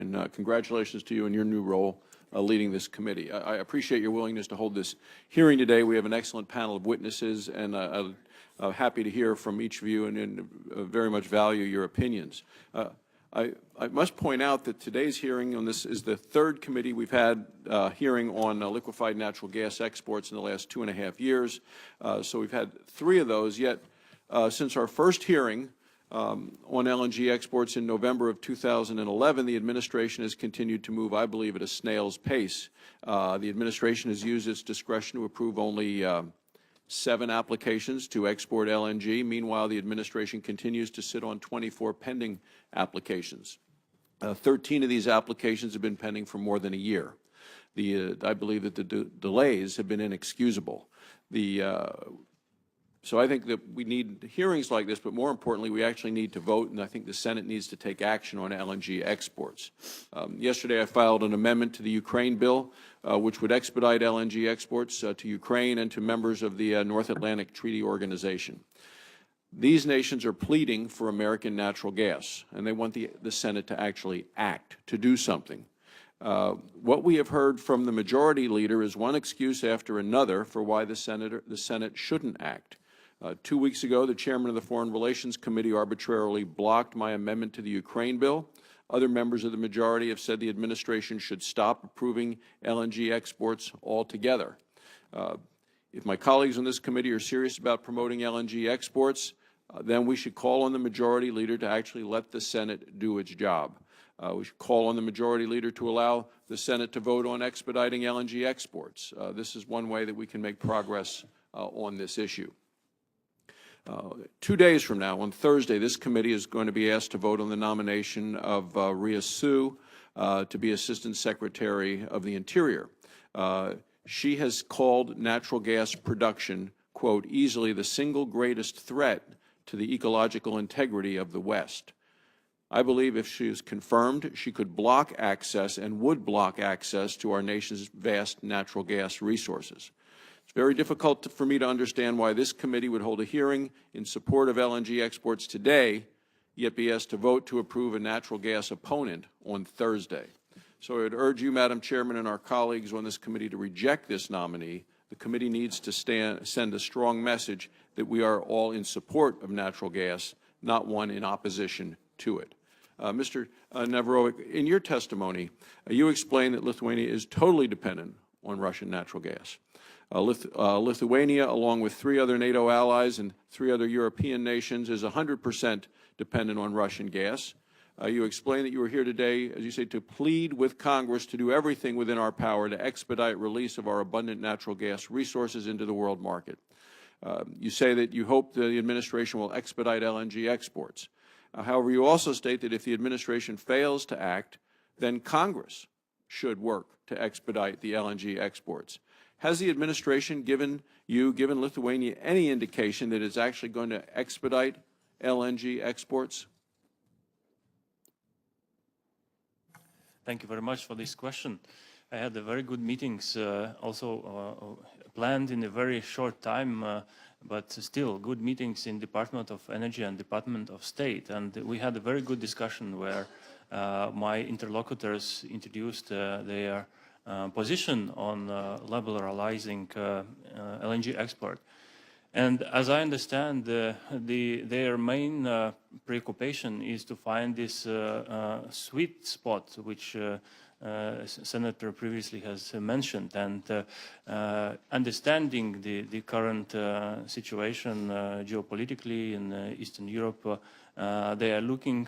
And congratulations to you in your new role leading this committee. I appreciate your willingness to hold this hearing today. We have an excellent panel of witnesses, and I'm happy to hear from each of you and very much value your opinions. I must point out that today's hearing on this is the third committee we've had hearing on liquefied natural gas exports in the last 2.5 years. So we've had 3 of those, yet since our first hearing on LNG exports in November of 2011, the administration has continued to move, I believe, at a snail's pace. The administration has used its discretion to approve only 7 applications to export LNG. Meanwhile, the administration continues to sit on 24 pending applications. 13 of these applications have been pending for more than a year. I believe that the delays have been inexcusable. So I think that we need hearings like this, but more importantly, we actually need to vote, and I think the Senate needs to take action on LNG exports. Yesterday, I filed an amendment to the Ukraine bill, which would expedite LNG exports to Ukraine and to members of the North Atlantic Treaty Organization. These nations are pleading for American natural gas, and they want the Senate to actually act, to do something. What we have heard from the majority leader is one excuse after another for why the Senate shouldn't act. 2 weeks ago, the chairman of the Foreign Relations Committee arbitrarily blocked my amendment to the Ukraine bill. Other members of the majority have said the administration should stop approving LNG exports altogether. If my colleagues on this committee are serious about promoting LNG exports, then we should call on the majority leader to actually let the Senate do its job. We should call on the majority leader to allow the Senate to vote on expediting LNG exports. This is one way that we can make progress on this issue. 2 days from now, on Thursday, this committee is going to be asked to vote on the nomination of Rhea Su to be Assistant Secretary of the Interior. She has called natural gas production, quote, easily the single greatest threat to the ecological integrity of the West. I believe if she is confirmed, she could block access and would block access to our nation's vast natural gas resources. It's very difficult for me to understand why this committee would hold a hearing in support of LNG exports today, yet be asked to vote to approve a natural gas opponent on Thursday. So I would urge you, Madam Chairman, and our colleagues on this committee to reject this nominee. The committee needs to send a strong message that we are all in support of natural gas, not one in opposition to it. Mr. Navrovic, in your testimony, you explained that Lithuania is totally dependent on Russian natural gas. Lithuania, along with 3 other NATO allies and 3 other European nations, is 100% dependent on Russian gas. You explained that you were here today, as you say, to plead with Congress to do everything within our power to expedite release of our abundant natural gas resources into the world market. You say that you hope the administration will expedite LNG exports. However, you also state that if the administration fails to act, then Congress should work to expedite the LNG exports. Has the administration given Lithuania any indication that it's actually going to expedite LNG exports? Thank you very much for this question. I had very good meetings also planned in a very short time, but still good meetings in Department of Energy and Department of State. And we had a very good discussion where my interlocutors introduced their position on liberalizing LNG export. And as I understand, their main preoccupation is to find this sweet spot, which Senator previously has mentioned, and understanding the current situation geopolitically in Eastern Europe, they are looking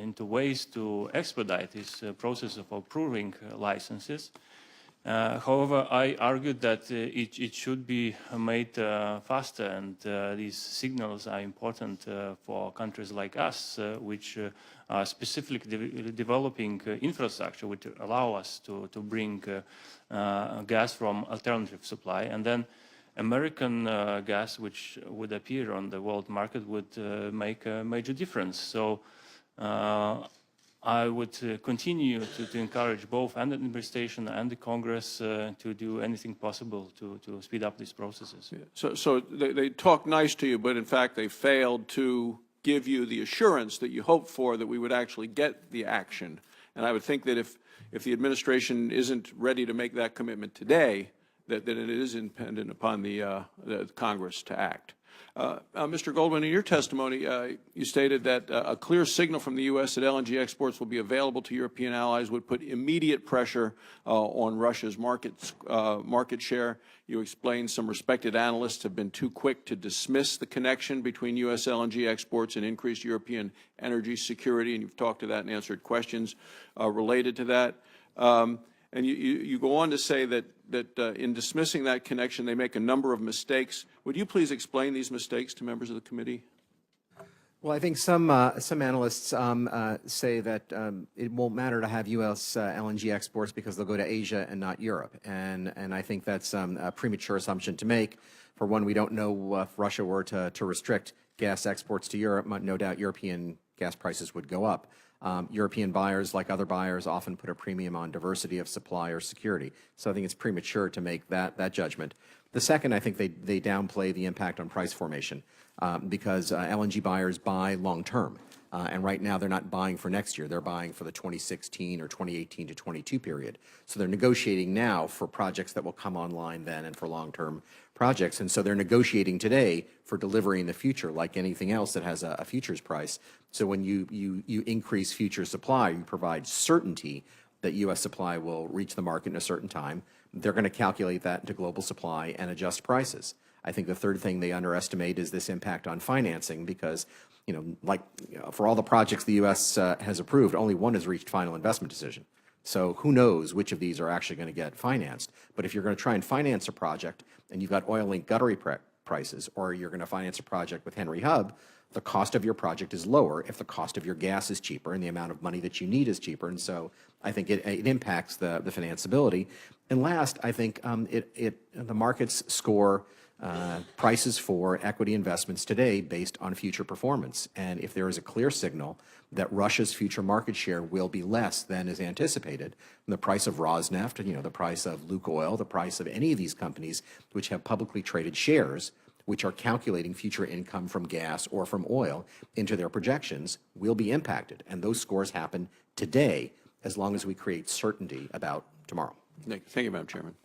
into ways to expedite this process of approving licenses. However, I argued that it should be made faster, and these signals are important for countries like us, which are specifically developing infrastructure which allow us to bring gas from alternative supply. And then American gas, which would appear on the world market, would make a major difference. So I would continue to encourage both the administration and the Congress to do anything possible to speed up these processes. Yeah. So they talk nice to you, but in fact they failed to give you the assurance that you hoped for, that we would actually get the action And I would think that if the administration isn't ready to make that commitment today, that it is dependent upon the Congress to act. Mr. Goldman, in your testimony, you stated that a clear signal from the U.S. that LNG exports will be available to European allies would put immediate pressure on Russia's market share. You explained some respected analysts have been too quick to dismiss the connection between U.S. LNG exports and increased European energy security, and you've talked to that and answered questions related to that. And you go on to say that in dismissing that connection, they make a number of mistakes. Would you please explain these mistakes to members of the committee? Well, I think some analysts say that it won't matter to have U.S. LNG exports because they'll go to Asia and not Europe, and I think that's a premature assumption to make. For one, we don't know if Russia were to restrict gas exports to Europe. No doubt European gas prices would go up. European buyers, like other buyers, often put a premium on diversity of supply or security. So I think it's premature to make that judgment. The second, I think they downplay the impact on price formation because LNG buyers buy long term. And right now they're not buying for next year. They're buying for the 2016 or 2018 to 22 period. So they're negotiating now for projects that will come online then and for long-term projects. And so they're negotiating today for delivery in the future, like anything else that has a futures price. So when you increase future supply, you provide certainty that U.S. supply will reach the market in a certain time. They're going to calculate that into global supply and adjust prices. I think the third thing they underestimate is this impact on financing because, for all the projects the U.S. has approved, only one has reached final investment decision. So who knows which of these are actually going to get financed. But if you're going to try and finance a project and you've got oil-linked guttery prices, or you're going to finance a project with Henry Hub, the cost of your project is lower if the cost of your gas is cheaper and the amount of money that you need is cheaper. And so I think it impacts the financeability. And last, I think the markets score prices for equity investments today based on future performance. And if there is a clear signal that Russia's future market share will be less than is anticipated, the price of Rosneft, the price of Lukoil, the price of any of these companies which have publicly traded shares, which are calculating future income from gas or from oil into their projections, will be impacted. And those scores happen today as long as we create certainty about tomorrow. Thank you, Madam Chairman.